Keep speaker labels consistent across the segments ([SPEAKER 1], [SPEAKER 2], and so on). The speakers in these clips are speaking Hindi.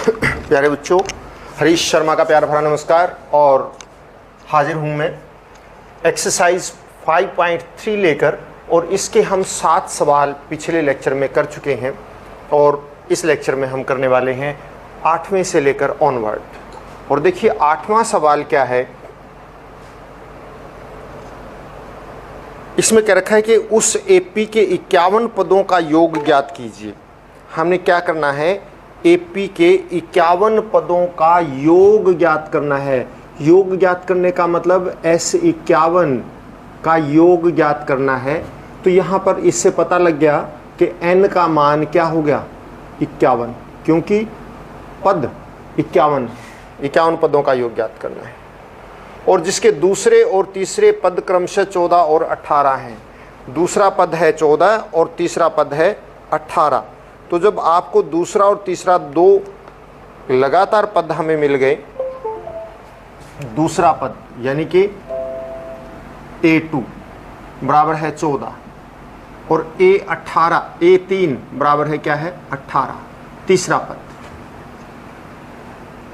[SPEAKER 1] प्यारे बच्चों, हरीश शर्मा का प्यार भरा नमस्कार। और हाजिर हूँ मैं एक्सरसाइज 5.3 लेकर, और इसके हम 7 सवाल पिछले लेक्चर में कर चुके हैं और इस लेक्चर में हम करने वाले हैं 8वें से लेकर ऑनवर्ड। और देखिए 8वां सवाल क्या है, इसमें क्या रखा है कि उस एपी के 51 पदों का योग ज्ञात कीजिए। हमने क्या करना है, एपी के 51 पदों का योग ज्ञात करना है। योग ज्ञात करने का मतलब S51 का योग ज्ञात करना है। तो यहाँ पर इससे पता लग गया कि n का मान क्या हो गया, 51, क्योंकि पद 51 पदों का योग ज्ञात करना है। और जिसके दूसरे और तीसरे पद क्रमशः 14 और 18 हैं। दूसरा पद है 14 और तीसरा पद है 18। तो जब आपको दूसरा और तीसरा 2 लगातार पद हमें मिल गए, दूसरा पद यानी कि A2 बराबर है 14 और A3 बराबर है क्या है, 18। तीसरा पद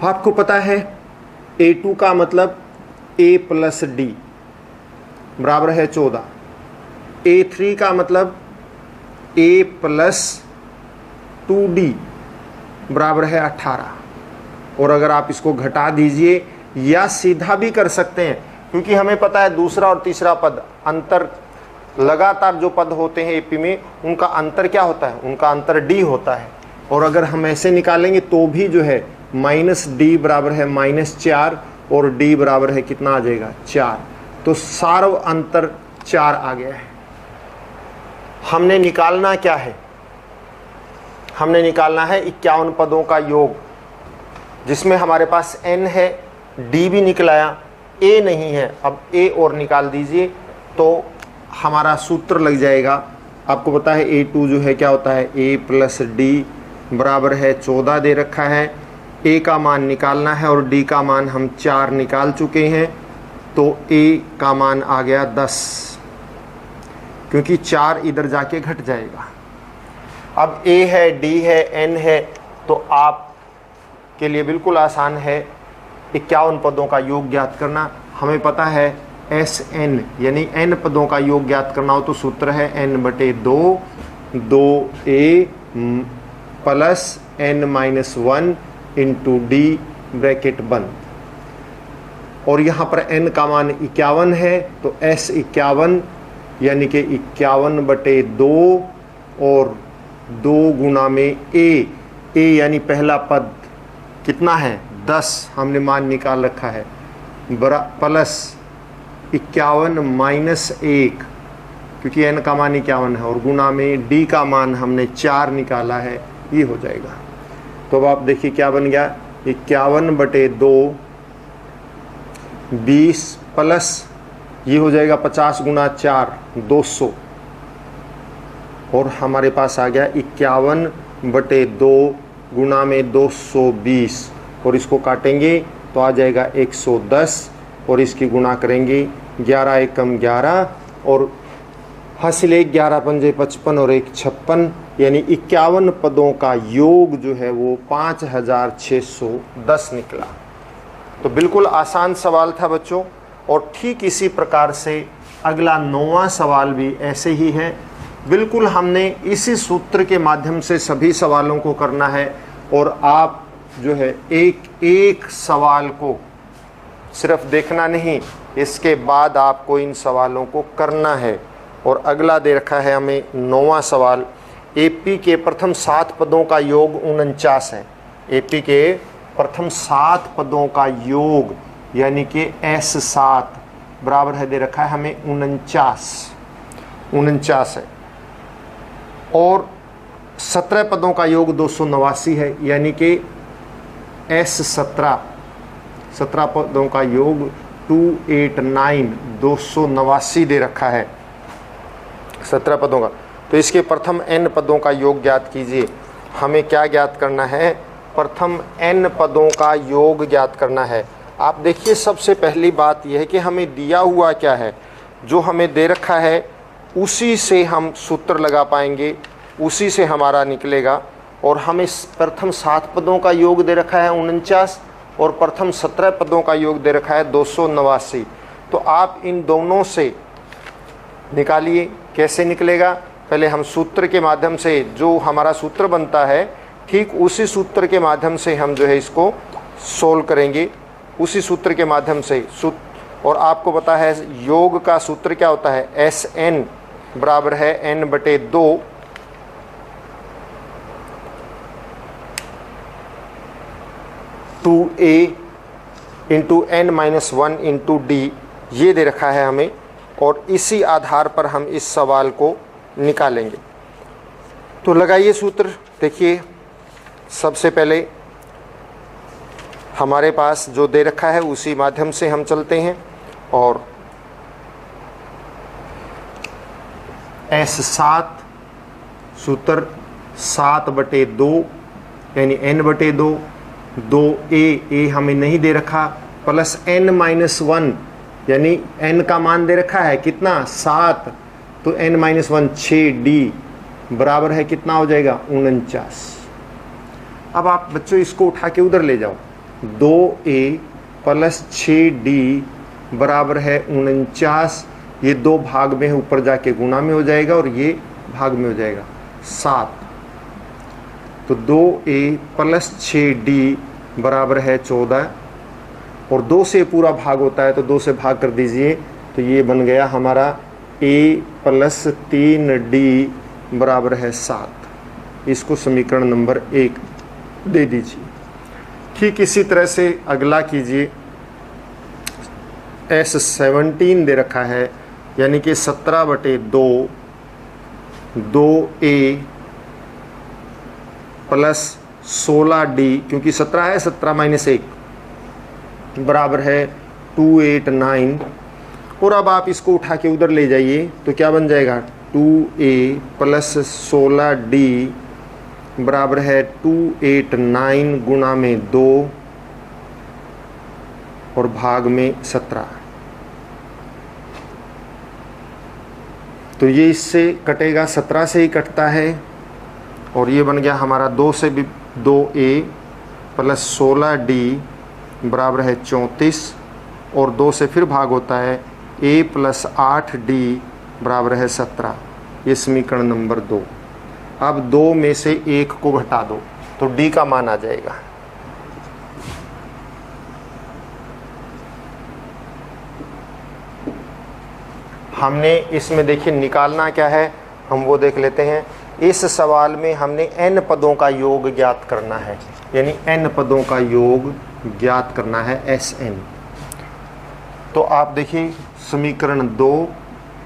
[SPEAKER 1] आपको पता है A2 का मतलब A प्लस D बराबर है 14। A3 का मतलब A प्लस 2D बराबर है 18। और अगर आप इसको घटा दीजिए या सीधा भी कर सकते हैं, क्योंकि हमें पता है दूसरा और तीसरा पद अंतर, लगातार जो पद होते हैं एपी में उनका अंतर क्या होता है, उनका अंतर D होता है। और अगर हम ऐसे निकालेंगे तो भी जो है -D बराबर है -4 और D बराबर है कितना आ जाएगा, 4। तो सार्व अंतर 4 आ गया है। हमने निकालना क्या है, हमने निकालना है 51 पदों का योग, जिसमें हमारे पास n है, d भी निकलाया, a नहीं है। अब a और निकाल दीजिए तो हमारा सूत्र लग जाएगा। आपको पता है A2 जो है क्या होता है, a प्लस D बराबर है 14 दे रखा है। a का मान निकालना है और d का मान हम 4 निकाल चुके हैं। तो a का मान आ गया 10, क्योंकि 4 इधर जाके घट जाएगा। अब a है, d है, n है, तो आप के लिए बिल्कुल आसान है 51 पदों का योग ज्ञात करना। हमें पता है Sn यानी n पदों का योग ज्ञात करना हो तो सूत्र है n/2 2a plus n-1 into d bracket बंद। और यहाँ पर n का मान 51 है, तो S51 यानी कि 51/2 और 2 गुना में a यानी पहला पद कितना है, 10 हमने मान निकाल रखा है, प्लस 51 माइनस 1, क्योंकि n का मान 51 है, और गुना में d का मान हमने 4 निकाला है, ये हो जाएगा। तो अब आप देखिए क्या बन गया, 51/2 20 प्लस ये हो जाएगा 50 गुना 4 200, और हमारे पास आ गया 51/2 गुना में 220, और इसको काटेंगे तो आ जाएगा 110, और इसकी गुणा करेंगे 11 एकम 11 और हासिल 11 पंजे 55 और 1 56, यानी 51 पदों का योग जो है वो 5610 निकला। तो बिल्कुल आसान सवाल था बच्चों। और ठीक इसी प्रकार से अगला 9वां सवाल भी ऐसे ही है। बिल्कुल हमने इसी सूत्र के माध्यम से सभी सवालों को करना है, और आप जो है एक एक सवाल को सिर्फ देखना नहीं, इसके बाद आपको इन सवालों को करना है। और अगला दे रखा है हमें 9वां सवाल, एपी के प्रथम 7 पदों का योग 49 है। एपी के प्रथम 7 पदों का योग यानी कि S7 बराबर है दे रखा है हमें 49 है। और 17 पदों का योग 289 है, यानी कि S17 17 पदों का योग 289 दे रखा है 17 पदों का। तो इसके प्रथम n पदों का योग ज्ञात कीजिए। हमें क्या ज्ञात करना है, प्रथम n पदों का योग ज्ञात करना है। आप देखिए सबसे पहली बात यह है कि हमें दिया हुआ क्या है, जो हमें दे रखा है उसी से हम सूत्र लगा पाएंगे, उसी से हमारा निकलेगा। और हमें प्रथम 7 पदों का योग दे रखा है 49 और प्रथम 17 पदों का योग दे रखा है 289। तो आप इन दोनों से निकालिए। कैसे निकलेगा? पहले हम सूत्र के माध्यम से, जो हमारा सूत्र बनता है ठीक उसी सूत्र के माध्यम से हम जो है इसको सोल्व करेंगे, उसी सूत्र के माध्यम से। और आपको पता है योग का सूत्र क्या होता है, SN बराबर है n/2 2a into n-1 into D, ये दे रखा है हमें, और इसी आधार पर हम इस सवाल को निकालेंगे। तो लगाइए सूत्र। देखिए, सबसे पहले हमारे पास जो दे रखा है उसी माध्यम से हम चलते हैं, और S7 सूत्र 7/2 यानी n/2, 2a हमें नहीं दे रखा, प्लस n-1 यानी n का मान दे रखा है कितना, 7, तो n-1 6d बराबर है कितना हो जाएगा, 49। अब आप बच्चों इसको उठा के उधर ले जाओ, 2a प्लस 6d बराबर है 49। ये 2 भाग में है, ऊपर जाके गुणा में हो जाएगा और ये भाग में हो जाएगा 7। तो 2a प्लस 6d बराबर है 14, और 2 से पूरा भाग होता है तो 2 से भाग कर दीजिए, तो ये बन गया हमारा a प्लस 3d बराबर है 7। इसको समीकरण नंबर 1 दे दीजिए। ठीक इसी तरह से अगला कीजिए। S17 दे रखा है, यानी कि 17/2 2a प्लस 16d, क्योंकि 17 है, 17 - 1 बराबर है 289। और अब आप इसको उठा के उधर ले जाइए तो क्या बन जाएगा, 2a प्लस 16d बराबर है 289 गुणा में 2 और भाग में 17। तो ये इससे कटेगा, 17 से ही कटता है, और ये बन गया हमारा 2 से भी 2a प्लस 16d बराबर है 34, और 2 से फिर भाग होता है a प्लस 8d बराबर है 17। ये समीकरण नंबर 2। अब 2 में से 1 को घटा दो तो d का मान आ जाएगा। हमने इसमें देखिए निकालना क्या है, हम वो देख लेते हैं। इस सवाल में हमने n पदों का योग ज्ञात करना है, यानी n पदों का योग ज्ञात करना है, SN। तो आप देखिए समीकरण 2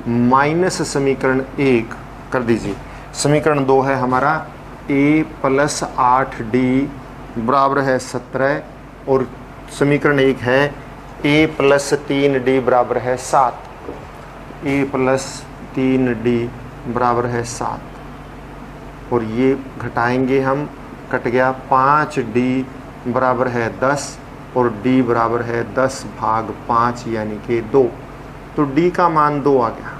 [SPEAKER 1] माइनस समीकरण 1 कर दीजिए। समीकरण 2 है हमारा a प्लस 8d बराबर है 17, और समीकरण 1 है a प्लस 3d बराबर है 7। a प्लस 3d बराबर है 7, और ये घटाएंगे हम, कट गया 5d बराबर है 10, और d बराबर है 10 भाग 5 यानी कि 2। तो d का मान 2 आ गया।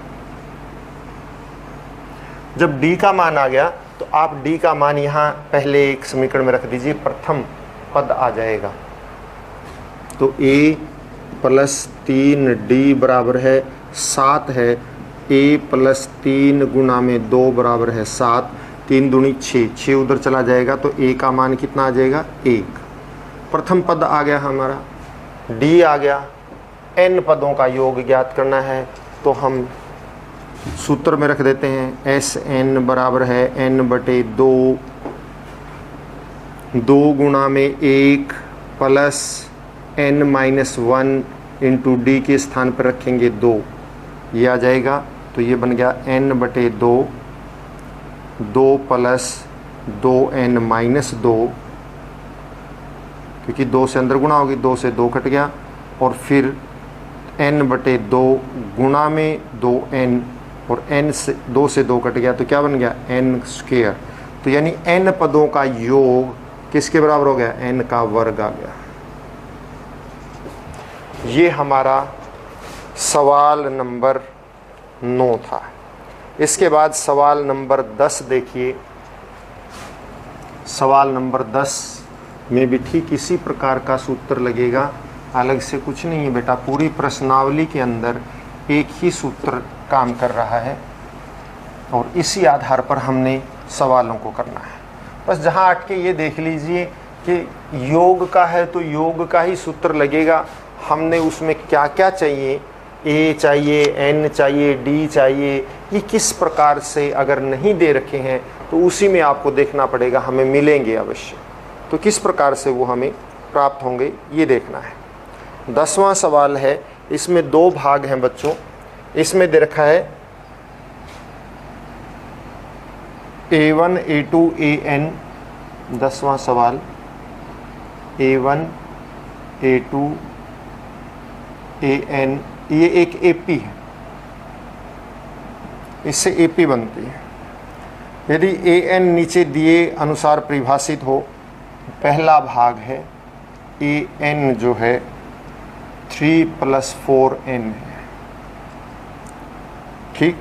[SPEAKER 1] जब d का मान आ गया तो आप d का मान यहाँ पहले एक समीकरण में रख दीजिए, प्रथम पद आ जाएगा। तो a प्लस 3d बराबर है 7 है, a प्लस 3 गुणा में 2 बराबर है 7, 3 दूनी 6, 6 उधर चला जाएगा तो a का मान कितना आ जाएगा, 1। प्रथम पद आ गया हमारा, d आ गया। n पदों का योग ज्ञात करना है तो हम सूत्र में रख देते हैं, SN बराबर है n/2, 2 गुणा में 1 प्लस n-1 इंटू डी के स्थान पर रखेंगे 2, ये आ जाएगा। तो ये बन गया n/2, 2 प्लस 2n-2, क्योंकि 2 से अंदर गुणा होगी, 2 से 2 कट गया, और फिर n/2 गुणा में 2n, और n से 2 से 2 कट गया तो क्या बन गया, n²। तो यानी n पदों का योग किसके बराबर हो गया, n का वर्ग आ गया। ये हमारा सवाल नंबर 9 था। इसके बाद सवाल नंबर 10 देखिए। सवाल नंबर 10 में भी ठीक इसी प्रकार का सूत्र लगेगा, अलग से कुछ नहीं है बेटा। पूरी प्रश्नावली के अंदर एक ही सूत्र काम कर रहा है और इसी आधार पर हमने सवालों को करना है। बस जहाँ अटके ये देख लीजिए कि योग का है तो योग का ही सूत्र लगेगा। हमने उसमें क्या क्या चाहिए, ए चाहिए, एन चाहिए, डी चाहिए, ये किस प्रकार से अगर नहीं दे रखे हैं तो उसी में आपको देखना पड़ेगा, हमें मिलेंगे अवश्य, तो किस प्रकार से वो हमें प्राप्त होंगे ये देखना है। 10वां सवाल है, इसमें 2 भाग हैं बच्चों। इसमें दे रखा है A1 A2 AN, 10वां सवाल A1 A2 AN, ये एक AP है, इससे AP बनती है। यदि AN नीचे दिए अनुसार परिभाषित हो, पहला भाग है AN जो है 3 + 4n है, ठीक।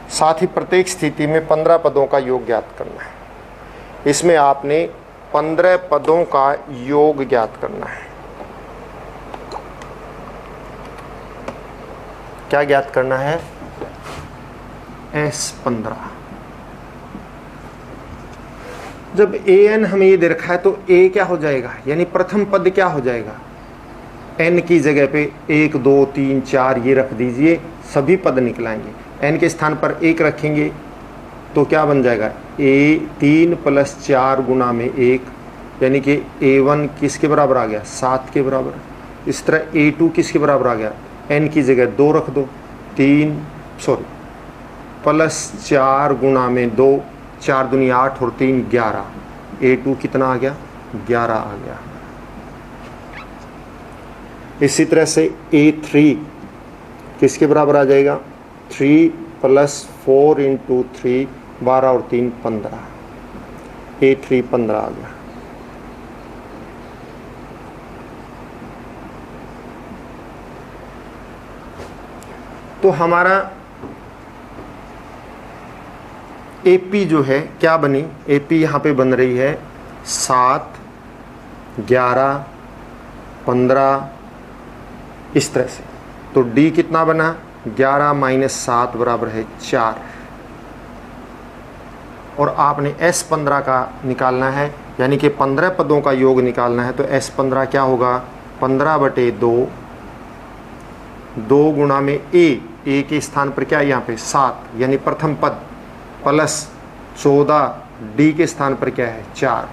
[SPEAKER 1] साथ ही प्रत्येक स्थिति में 15 पदों का योग ज्ञात करना है। इसमें आपने 15 पदों का योग ज्ञात करना है। क्या ज्ञात करना है? S15। जब AN हमें ये दे रखा है तो A क्या हो जाएगा, यानी प्रथम पद क्या हो जाएगा? N की जगह पे 1 2 3 4 ये रख दीजिए, सभी पद निकलाएंगे। N के स्थान पर 1 रखेंगे तो क्या बन जाएगा? A3 + 4 गुना में 1, यानी कि A1 किसके बराबर आ गया? 7 के बराबर। इस तरह A2 किसके बराबर आ गया? N की जगह 2 रख दो, +4 गुना में 2, 4 दूनी 8 और 3 11। A2 कितना आ गया? 11 आ गया। इसी तरह से A3 किसके बराबर आ जाएगा? 3 + 4 × 3, 12 और 3 15। A3 15 आ गया। तो हमारा AP जो है क्या बनी? AP यहाँ पे बन रही है 7 11 15, इस तरह से। तो D कितना बना? 11 - 7 बराबर है 4। और आपने S15 का निकालना है, यानी कि 15 पदों का योग निकालना है। तो S15 क्या होगा? 15/2, 2 गुना में A के स्थान पर क्या है यहाँ पे? 7, यानी प्रथम पद, +14 D के स्थान पर क्या है? 4,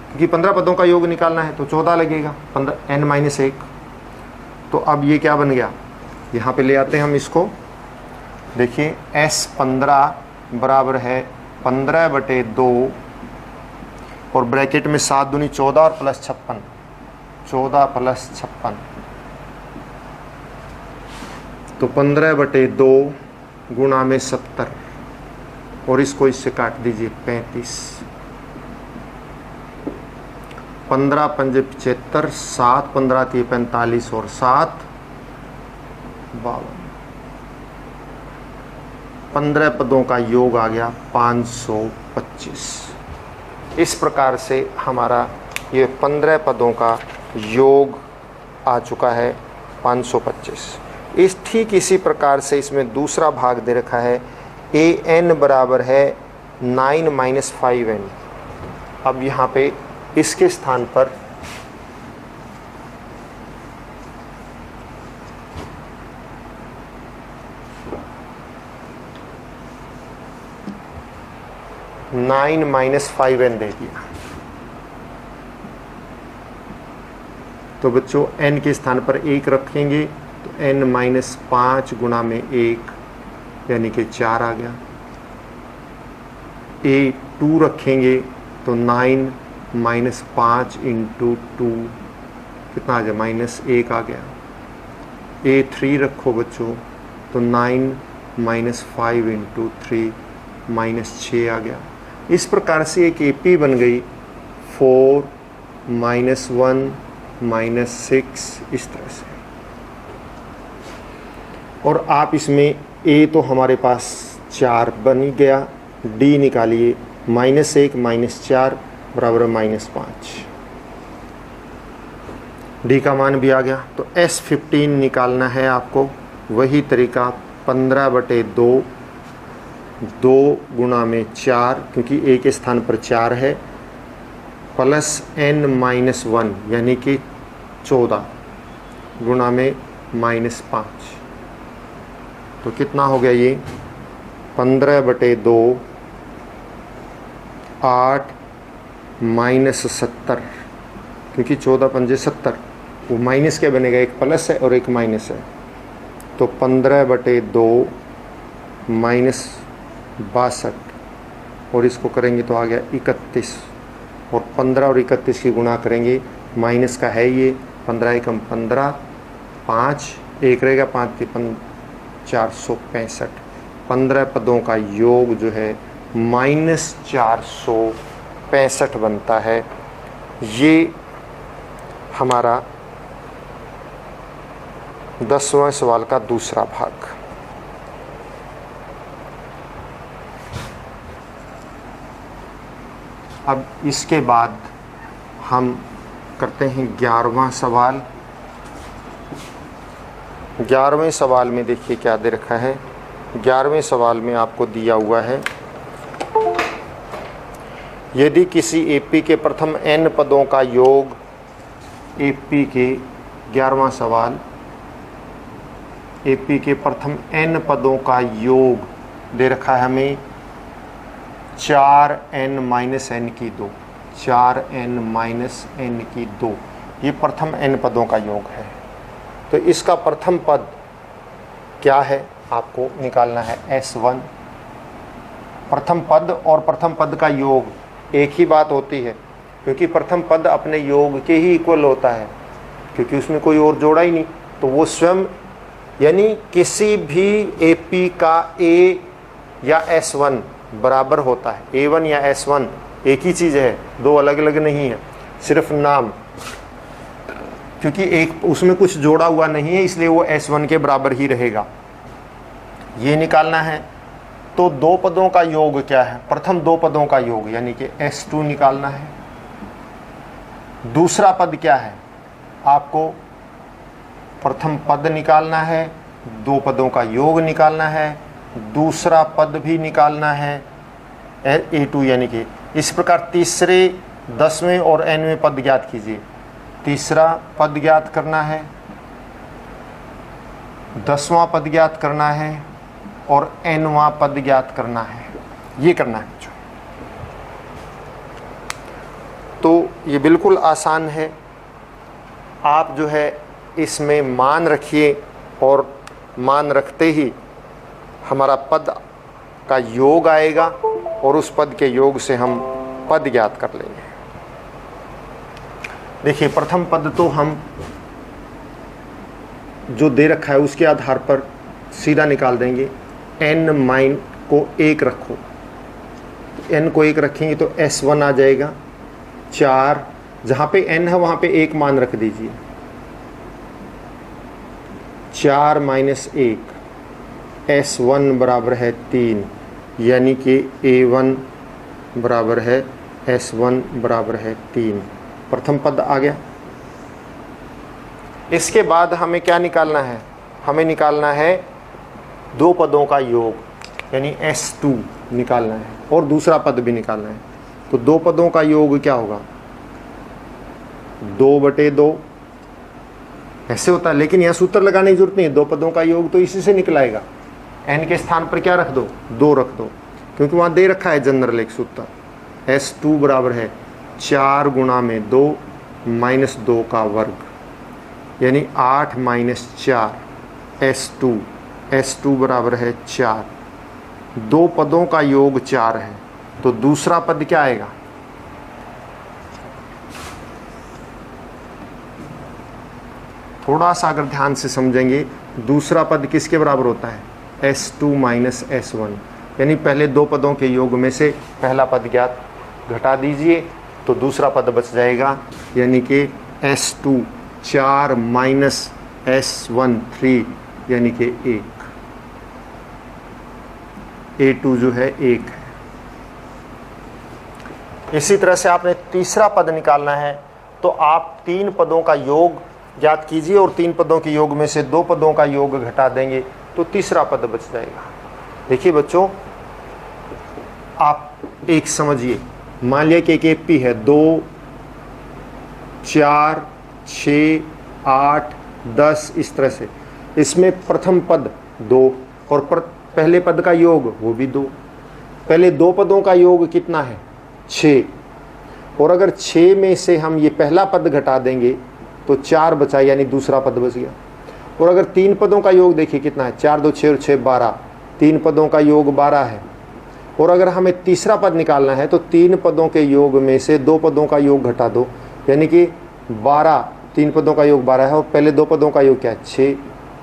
[SPEAKER 1] क्योंकि 15 पदों का योग निकालना है तो 14 लगेगा, N - 1। तो अब ये क्या बन गया? यहाँ पे ले आते हैं हम इसको। देखिए S15 बराबर है 15/2 और ब्रैकेट में 7 दूनी 14 और +56, 14 + 56। तो 15/2 गुणा में 70 और इसको इससे काट दीजिए 35। 15 × 5 = 75, 7 15 × 3 = 45 और 7 52। 15 पदों का योग आ गया 525। इस प्रकार से हमारा ये 15 पदों का योग आ चुका है 525। इस ठीक इसी प्रकार से इसमें दूसरा भाग दे रखा है AN बराबर है 9 - 5n। अब यहाँ पे इसके स्थान पर -9 - 5n दे दिया। तो बच्चों n के स्थान पर 1 रखेंगे तो n - 5 गुना में 1, यानी कि 4 आ गया। A2 रखेंगे तो 9 - 5 × 2 कितना आ गया? -1 आ गया। A3 रखो बच्चों तो 9 - 5 × 3 -6 आ गया। इस प्रकार से एक AP बन गई 4 - 1 -6, इस तरह से। और आप इसमें A तो हमारे पास 4 बन गया, D निकालिए -1 - 4 बराबर है -5। डी का मान भी आ गया। तो S15 निकालना है आपको, वही तरीका 15/2, 2 गुणा में 4, क्योंकि ए के स्थान पर 4 है, प्लस n-1 यानी कि 14 गुणा में -5। तो कितना हो गया ये 15/2 8 -70, क्योंकि 14 पंजे 70, वो माइनस क्या बनेगा, एक प्लस है और एक माइनस है। तो 15/2 -62, और इसको करेंगे तो आ गया 31, और 15 और 31 की गुणा करेंगे, माइनस का है ये, 15 एकम 15, 5 एक रहेगा, 5 के 465। 15 पदों का योग जो है -465 बनता है। ये हमारा 10वां सवाल का दूसरा भाग। अब इसके बाद हम करते हैं 11वां सवाल। 11वें सवाल में देखिए क्या दे रखा है। 11वें सवाल में आपको दिया हुआ है, यदि किसी एपी के प्रथम n पदों का योग, एपी के 11वां सवाल, एपी के प्रथम n पदों का योग दे रखा है हमें 4n-n की 2, 4n-n की 2, ये प्रथम n पदों का योग है। तो इसका प्रथम पद क्या है आपको निकालना है, S1। प्रथम पद और प्रथम पद का योग एक ही बात होती है, क्योंकि प्रथम पद अपने योग के ही इक्वल होता है, क्योंकि उसमें कोई और जोड़ा ही नहीं। तो वो स्वयं, यानी किसी भी एपी का A या S1 बराबर होता है। A1 या S1 एक ही चीज़ है, दो अलग अलग नहीं है, सिर्फ नाम, क्योंकि एक उसमें कुछ जोड़ा हुआ नहीं है, इसलिए वो S1 के बराबर ही रहेगा। ये निकालना है। तो दो पदों का योग क्या है, प्रथम दो पदों का योग यानी कि S2 निकालना है। दूसरा पद क्या है, आपको प्रथम पद निकालना है, दो पदों का योग निकालना है, दूसरा पद भी निकालना है A2, यानी कि इस प्रकार तीसरे, 10वें और nवें पद ज्ञात कीजिए। तीसरा पद ज्ञात करना है, 10वां पद ज्ञात करना है और nवां पद ज्ञात करना है। ये करना है बच्चों। तो ये बिल्कुल आसान है। आप जो है इसमें मान रखिए, और मान रखते ही हमारा पद का योग आएगा, और उस पद के योग से हम पद ज्ञात कर लेंगे। देखिए प्रथम पद तो हम जो दे रखा है उसके आधार पर सीधा निकाल देंगे। n को 1 रखो, n को 1 रखेंगे तो S1 आ जाएगा 4, जहाँ पे n है वहाँ पे 1 मान रख दीजिए, 4 - 1, S1 बराबर है 3, यानी कि A1 बराबर है S1 बराबर है 3। प्रथम पद आ गया। इसके बाद हमें क्या निकालना है, हमें निकालना है दो पदों का योग, यानी S2 निकालना है, और दूसरा पद भी निकालना है। तो दो पदों का योग क्या होगा, 2/2 ऐसे होता है, लेकिन यहाँ सूत्र लगाने की जरूरत नहीं है। दो पदों का योग तो इसी से निकलाएगा। n के स्थान पर क्या रख दो, 2 रख दो, क्योंकि वहाँ दे रखा है जनरल एक सूत्र। S2 बराबर है 4 गुणा में 2 - 2 का वर्ग, यानी 8 - 4 S2। S2 बराबर है 4। दो पदों का योग 4 है, तो दूसरा पद क्या आएगा, थोड़ा सा अगर ध्यान से समझेंगे, दूसरा पद किसके बराबर होता है, S2 - S1, यानी पहले दो पदों के योग में से पहला पद ज्ञात, घटा दीजिए तो दूसरा पद बच जाएगा, यानी कि S2 4 - S1 3, यानी कि 1। A2 जो है 1 है। इसी तरह से आपने तीसरा पद निकालना है, तो आप 3 पदों का योग ज्ञात कीजिए और 3 पदों के योग में से 2 पदों का योग घटा देंगे तो तीसरा पद बच जाएगा। देखिए बच्चों, आप एक समझिए, मान लिया कि एक एपी है 2, 4, 6, 8, 10 इस तरह से। इसमें प्रथम पद 2 और पहले पद का योग वो भी 2। पहले 2 पदों का योग कितना है? 6। और अगर 6 में से हम ये पहला पद घटा देंगे तो 4 बचा, यानी दूसरा पद बच गया। और अगर 3 पदों का योग देखिए कितना है, 4 2 6 और 6 12, 3 पदों का योग 12 है। और अगर हमें तीसरा पद निकालना है तो 3 पदों के योग में से 2 पदों का योग घटा दो, यानी कि 12, 3 पदों का योग 12 है और पहले 2 पदों का योग क्या है? 6,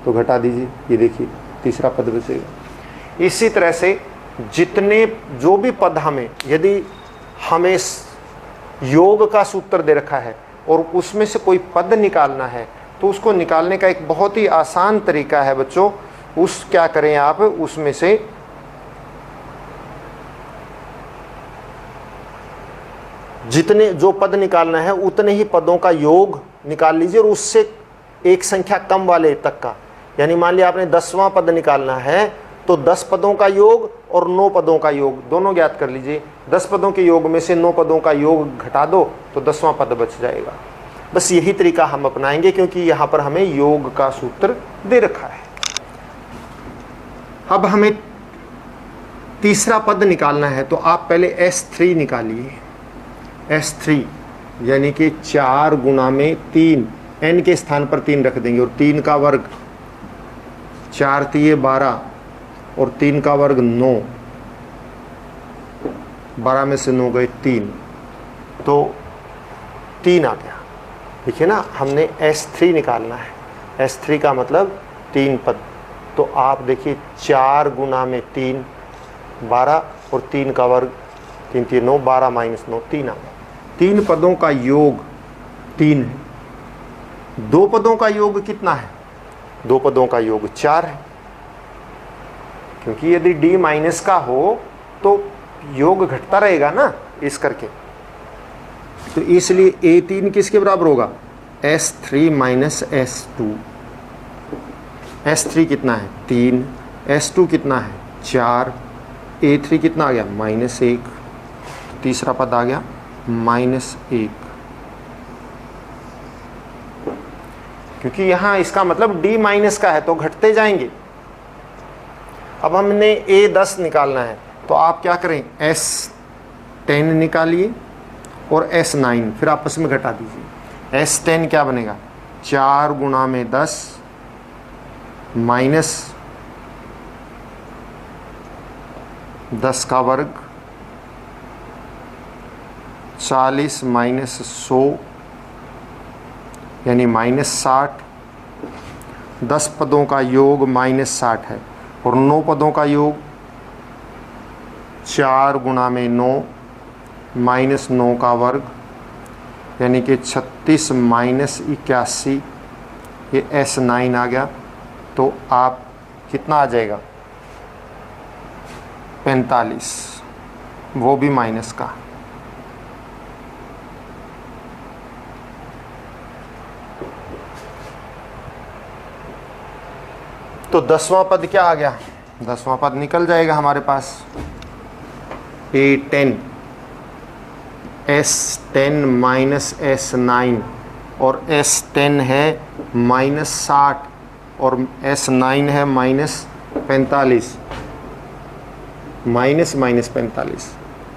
[SPEAKER 1] तो घटा दीजिए, ये देखिए तीसरा पद बचेगा। इसी तरह से जितने जो भी पद हमें, यदि हमें योग का सूत्र दे रखा है और उसमें से कोई पद निकालना है तो उसको निकालने का एक बहुत ही आसान तरीका है बच्चों। क्या करें आप, उसमें से जितने जो पद निकालना है उतने ही पदों का योग निकाल लीजिए और उससे एक संख्या कम वाले तक का, यानी मान लिया आपने 10वां पद निकालना है तो 10 पदों का योग और 9 पदों का योग दोनों ज्ञात कर लीजिए। 10 पदों के योग में से 9 पदों का योग घटा दो तो 10वां पद बच जाएगा। बस यही तरीका हम अपनाएंगे क्योंकि यहाँ पर हमें योग का सूत्र दे रखा है। अब हमें तीसरा पद निकालना है तो आप पहले S3 निकालिए। S3 यानी कि 4 गुना में 3, n के स्थान पर 3 रख देंगे और 3 का वर्ग, 4 3 12 और 3 का वर्ग 9, 12 में से 9 गए 3, तो 3 आ गया। देखिए ना, हमने S3 निकालना है। S3 का मतलब 3 पद, तो आप देखिए 4 गुना में 3 12 और 3 का वर्ग 3 3 9, 12 माइनस 9 3 आ गया। 3 पदों का योग 3 है। 2 पदों का योग कितना है? 2 पदों का योग 4 है, क्योंकि यदि d माइनस का हो तो योग घटता रहेगा ना इस करके, तो इसलिए A3 किसके बराबर होगा? S3 minus S2। S3 कितना है? 3, S2 कितना है? 4, A3 कितना आ गया? -1, तीसरा पद आ गया -1, क्योंकि यहाँ इसका मतलब d माइनस का है तो घटते जाएंगे। अब हमने A10 निकालना है तो आप क्या करें, S10 निकालिए और S9 फिर आपस में घटा दीजिए। S10 क्या बनेगा? 4 गुना में 10 माइनस 10 का वर्ग 40 माइनस 100 यानी -60। 10 पदों का योग -60 है और 9 पदों का योग 4 गुना में 9 माइनस 9 का वर्ग यानी कि 36 माइनस 81, ये S9 आ गया। तो आप कितना आ जाएगा? 45, वो भी माइनस का। तो 10वां पद क्या आ गया? 10वां पद निकल जाएगा हमारे पास। A10 S10 माइनस S9 और S10 है -60 और S9 है -45, -45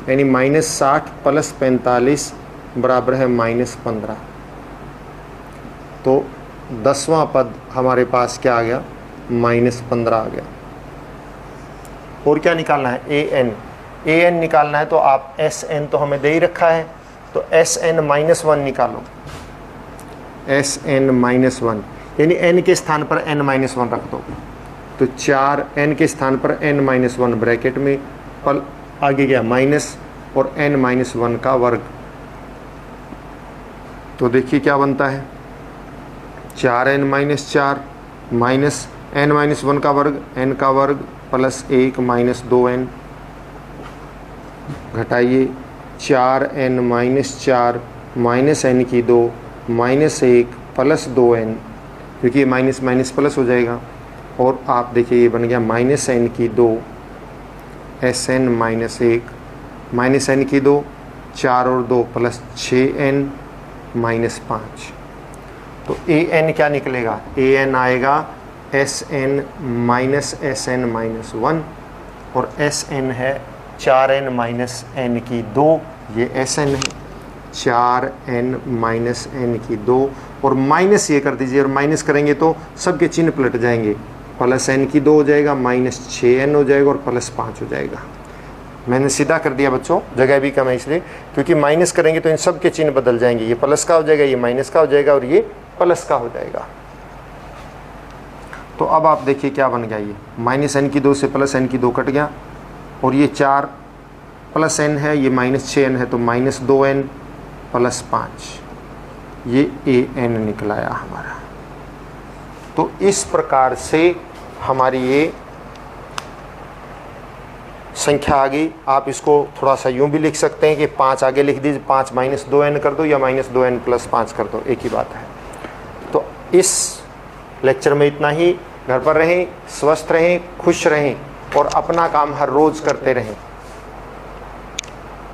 [SPEAKER 1] यानी -60 प्लस 45 बराबर है -15। तो 10वां पद हमारे पास क्या आ गया? -15 आ गया। और क्या निकालना है? an निकालना है तो आप Sn तो हमें दे ही रखा है, तो Sn -1 निकालो। Sn -1 यानी n के स्थान पर n -1 रख दो, तो 4 n के स्थान पर n -1 ब्रैकेट में पल आगे गया माइनस और n -1 का वर्ग। तो देखिए क्या बनता है? 4n - 4 माइनस n -1 का वर्ग, n का वर्ग plus 1 - 2n, घटाइए 4n minus 4 minus n की 2 माइनस 1 प्लस 2n, क्योंकि ये माइनस माइनस प्लस हो जाएगा। और आप देखिए ये बन गया माइनस n की 2 Sn माइनस 1 माइनस n की 2 4 और 2 प्लस 6n माइनस 5। तो an क्या निकलेगा, an आएगा Sn माइनस Sn माइनस 1 और Sn है 4n माइनस n की 2, ये Sn है 4n माइनस n की 2 और माइनस ये कर दीजिए, और माइनस करेंगे तो सबके चिन्ह पलट जाएंगे, प्लस n की 2 हो जाएगा, माइनस 6n हो जाएगा और प्लस 5 हो जाएगा। मैंने सीधा कर दिया बच्चों, जगह भी कम है इसलिए, क्योंकि माइनस करेंगे तो इन सब के चिन्ह बदल जाएंगे, ये प्लस का हो जाएगा, ये माइनस का हो जाएगा और ये प्लस का हो जाएगा। तो अब आप देखिए क्या बन गया, ये माइनस n की 2 से प्लस n की 2 कट गया, और ये 4 प्लस n है, ये माइनस 6n है, तो माइनस 2n प्लस 5, ये an निकल आया हमारा। तो इस प्रकार से हमारी ये संख्या आ गई। आप इसको थोड़ा सा यूँ भी लिख सकते हैं कि 5 आगे लिख दीजिए, 5 माइनस 2n कर दो या माइनस 2n प्लस 5 कर दो, एक ही बात है। तो इस लेक्चर में इतना ही। घर पर रहें, स्वस्थ रहें, खुश रहें और अपना काम हर रोज़ करते रहें।